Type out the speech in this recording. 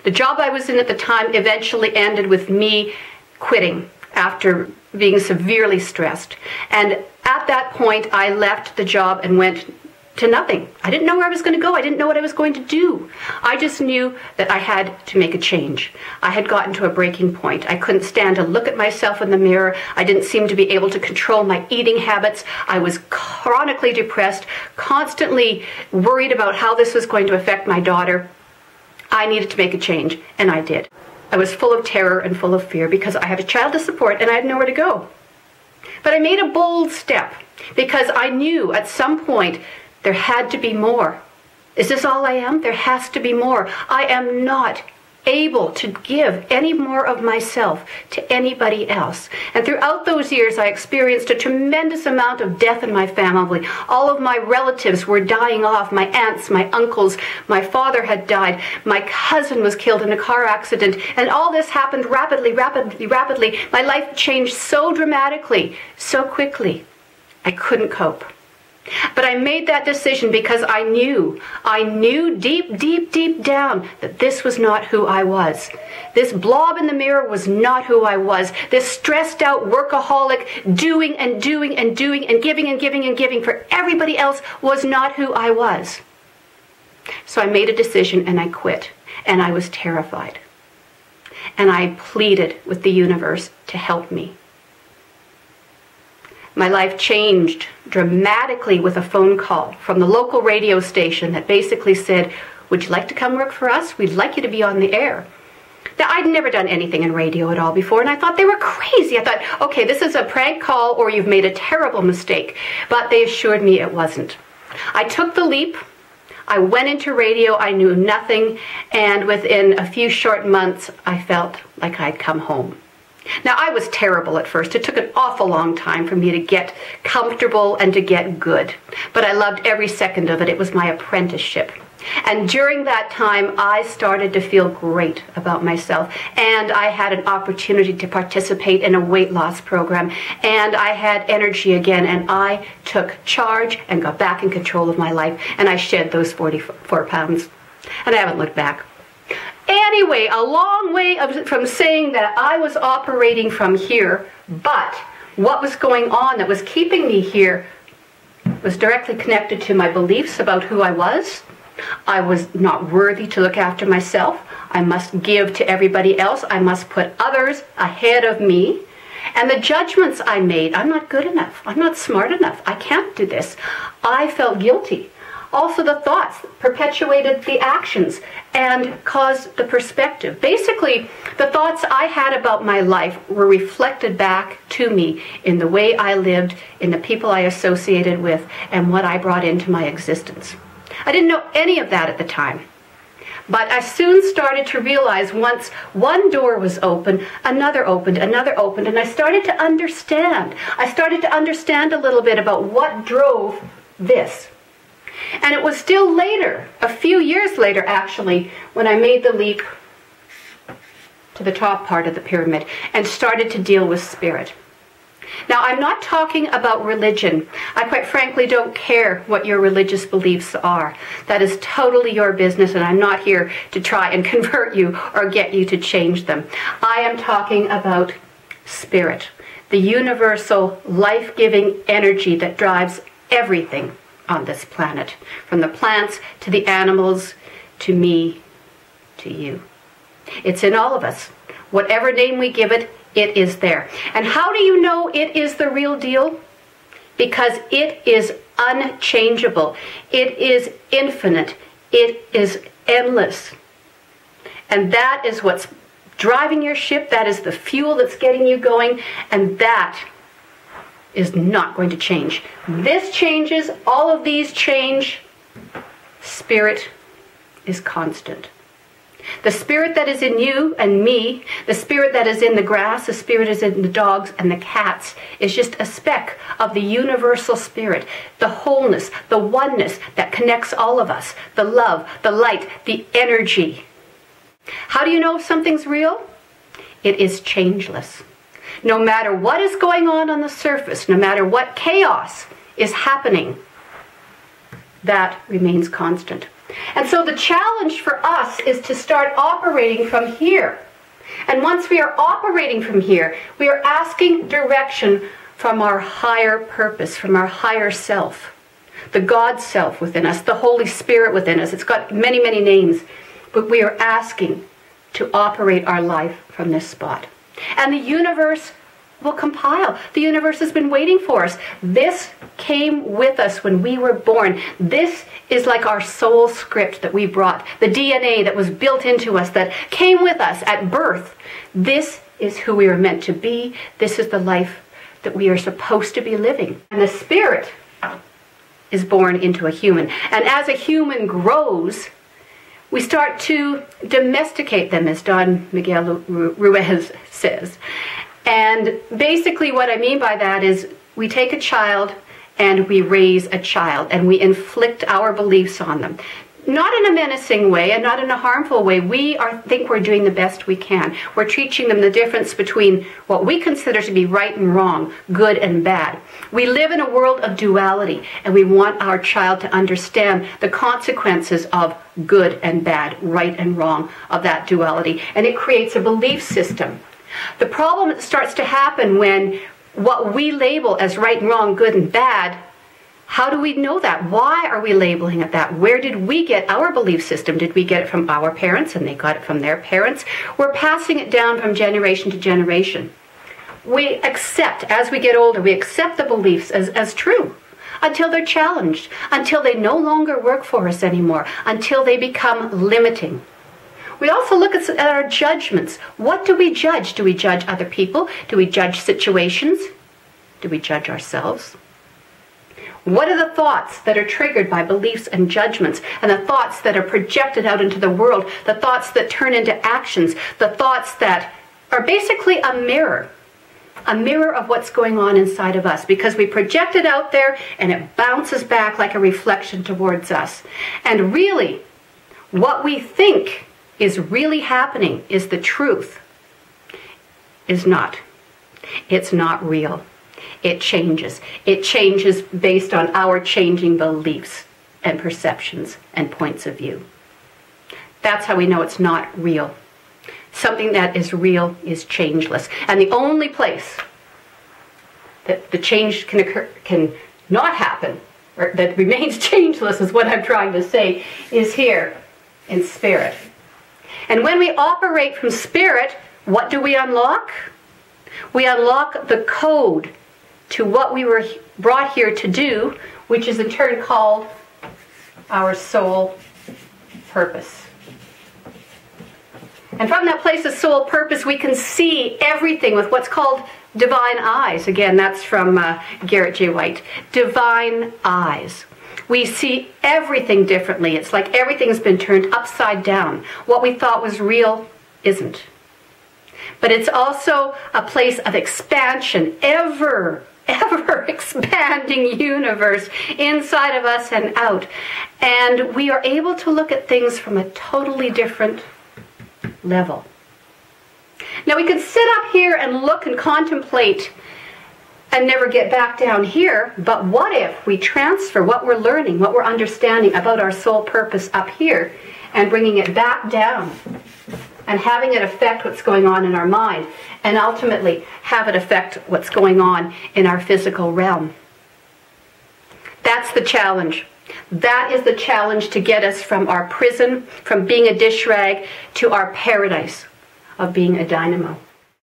The job I was in at the time eventually ended with me quitting after being severely stressed. And at that point, I left the job and went to nothing. I didn't know where I was going to go. I didn't know what I was going to do. I just knew that I had to make a change. I had gotten to a breaking point. I couldn't stand to look at myself in the mirror. I didn't seem to be able to control my eating habits. I was chronically depressed, constantly worried about how this was going to affect my daughter. I needed to make a change, and I did. I was full of terror and full of fear because I had a child to support and I had nowhere to go. But I made a bold step because I knew at some point there had to be more. Is this all I am? There has to be more. I am not able to give any more of myself to anybody else. And throughout those years, I experienced a tremendous amount of death in my family. All of my relatives were dying off. My aunts, my uncles, my father had died. My cousin was killed in a car accident. And all this happened rapidly. My life changed so dramatically, so quickly. I couldn't cope. But I made that decision because I knew deep down that this was not who I was. This blob in the mirror was not who I was. This stressed out workaholic doing and giving for everybody else was not who I was. So I made a decision and I quit, and I was terrified. And I pleaded with the universe to help me. My life changed dramatically with a phone call from the local radio station that basically said, "Would you like to come work for us? We'd like you to be on the air." Now, I'd never done anything in radio at all before, and I thought they were crazy. I thought, okay, this is a prank call or you've made a terrible mistake. But they assured me it wasn't. I took the leap. I went into radio. I knew nothing. And within a few short months, I felt like I'd come home. Now, I was terrible at first. It took an awful long time for me to get comfortable and to get good. But I loved every second of it. It was my apprenticeship. And during that time, I started to feel great about myself. And I had an opportunity to participate in a weight loss program. And I had energy again. And I took charge and got back in control of my life. And I shed those 44 pounds. And I haven't looked back. Anyway, a long way from saying that I was operating from here, but what was going on that was keeping me here was directly connected to my beliefs about who I was. I was not worthy to look after myself. I must give to everybody else. I must put others ahead of me. And the judgments I made, I'm not good enough. I'm not smart enough. I can't do this. I felt guilty. Also, the thoughts perpetuated the actions and caused the perspective. Basically, the thoughts I had about my life were reflected back to me in the way I lived, in the people I associated with, and what I brought into my existence. I didn't know any of that at the time. But I soon started to realize once one door was open, another opened, and I started to understand. I started to understand a little bit about what drove this. And it was still later, a few years later actually, when I made the leap to the top part of the pyramid and started to deal with spirit. Now, I'm not talking about religion. I quite frankly don't care what your religious beliefs are. That is totally your business, and I'm not here to try and convert you or get you to change them. I am talking about spirit, the universal life-giving energy that drives everything on this planet, from the plants to the animals, to me, to you. It's in all of us. Whatever name we give it, it is there. And how do you know it is the real deal? Because it is unchangeable. It is infinite. It is endless. And that is what's driving your ship. That is the fuel that's getting you going. And that is not going to change. This changes. All of these change. Spirit is constant. The spirit that is in you and me, the spirit that is in the grass, the spirit that is in the dogs and the cats, is just a speck of the universal spirit, the wholeness, the oneness that connects all of us, the love, the light, the energy. How do you know if something's real? It is changeless. No matter what is going on the surface, no matter what chaos is happening, that remains constant. And so the challenge for us is to start operating from here. And once we are operating from here, we are asking direction from our higher purpose, from our higher self, the God self within us, the Holy Spirit within us. It's got many, many names, but we are asking to operate our life from this spot. And the universe will compile. The universe has been waiting for us. This came with us when we were born. This is like our soul script that we brought, the DNA that was built into us, that came with us at birth. This is who we are meant to be. This is the life that we are supposed to be living. And the spirit is born into a human. And as a human grows, we start to domesticate them, as Don Miguel Ruiz says. And basically what I mean by that is we take a child and we raise a child and we inflict our beliefs on them. Not in a menacing way and not in a harmful way. We think we're doing the best we can. We're teaching them the difference between what we consider to be right and wrong, good and bad. We live in a world of duality, and we want our child to understand the consequences of good and bad, right and wrong of that duality. And it creates a belief system. The problem starts to happen when what we label as right and wrong, good and bad, how do we know that? Why are we labeling it that? Where did we get our belief system? Did we get it from our parents and they got it from their parents? We're passing it down from generation to generation. We accept, as we get older, we accept the beliefs as true until they're challenged, until they no longer work for us anymore, until they become limiting. We also look at our judgments. What do we judge? Do we judge other people? Do we judge situations? Do we judge ourselves? What are the thoughts that are triggered by beliefs and judgments, and the thoughts that are projected out into the world, the thoughts that turn into actions, the thoughts that are basically a mirror of what's going on inside of us, because we project it out there and it bounces back like a reflection towards us. And really, what we think is really happening is the truth. Is not. It's not real. It changes. It changes based on our changing beliefs and perceptions and points of view. That's how we know it's not real. Something that is real is changeless. And the only place that the change can not happen, or that remains changeless is what I'm trying to say, is here in spirit. And when we operate from spirit, what do we unlock? We unlock the code to what we were brought here to do, which is in turn called our soul purpose. And from that place of soul purpose, we can see everything with what's called divine eyes. Again, that's from Garrett J. White. Divine eyes. We see everything differently. It's like everything's been turned upside down. What we thought was real isn't. But it's also a place of expansion, ever expanding universe inside of us and out. And we are able to look at things from a totally different level. Now we could sit up here and look and contemplate and never get back down here, but what if we transfer what we're learning, what we're understanding about our soul purpose up here and bringing it back down and having it affect what's going on in our mind, and ultimately have it affect what's going on in our physical realm? That's the challenge. That is the challenge to get us from our prison, from being a dish rag, to our paradise of being a dynamo.